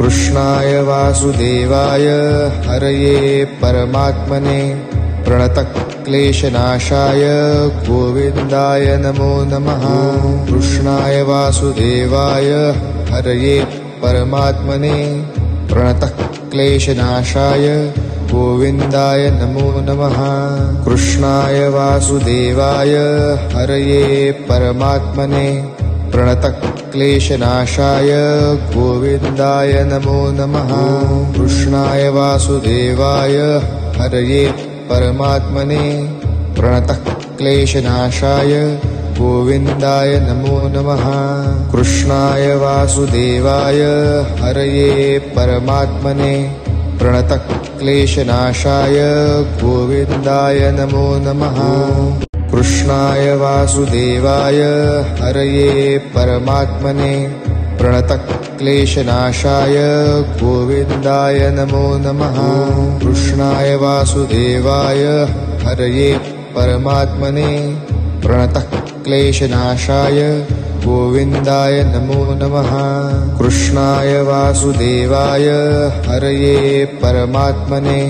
कृष्णाय वासुदेवाय हरये परमात्मने प्रणतक्लेशनाशाय गोविन्दाय नमो नमः। कृष्णाय वासुदेवाय हरये परमात्मने प्रणतक्लेशनाशाय गोविन्दाय नमो नमः। कृष्णाय वासुदेवाय हरये परमात्मने प्रणतक्लेशनाशाय गोविन्दाय नमो नमः। कृष्णाय वासुदेवाय हरये परमात्मने प्रणतक्लेशनाशाय गोविन्दाय नमो नमः। कृष्णाय वासुदेवाय हरये परमात्मने प्रणतक्लेशनाशाय गोविन्दाय नमो नमः। कृष्णाय वासुदेवाय हरये परमात्मने प्रणतक्लेशनाशाय गोविन्दाय नमो नमः। कृष्णाय वासुदेवाय हरये परमात्मने प्रणतक्लेशनाशाय गोविन्दाय नमो नमः। कृष्णाय वासुदेवाय हरये परमात्मने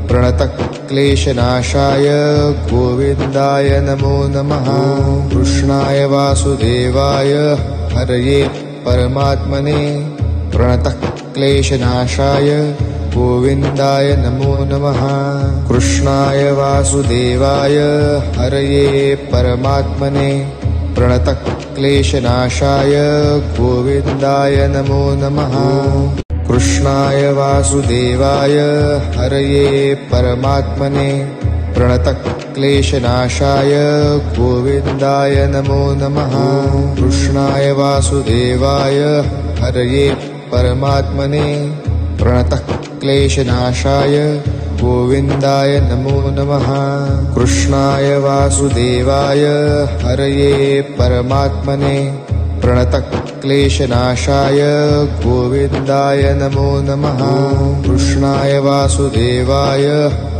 प्रणतक्लेशनाशाय गोविन्दाय नमो नमः। कृष्णाय वासुदेवाय हरये परमात्मने प्रणतक्लेशनाशाय गोविन्दाय नमो नमः। कृष्णाय वासुदेवाय हरये परमात्मने प्रणतक्लेशनाशाय गोविन्दाय नमो नमः। कृष्णाय वासुदेवाय हरये परमात्मने प्रणतक्लेशनाशाय गोविन्दाय नमो नमः। कृष्णाय वासुदेवाय हरये परमात्मने प्रणतक्लेशनाशाय गोविन्दाय नमो नमः। कृष्णाय वासुदेवाय हरये परमात्मने प्रणतक्लेशनाशाय गोविन्दाय नमो नमः। कृष्णाय वासुदेवाय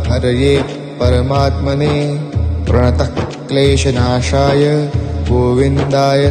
हरये परमात्मने प्रणतक्लेशनाशाय गोविन्दाय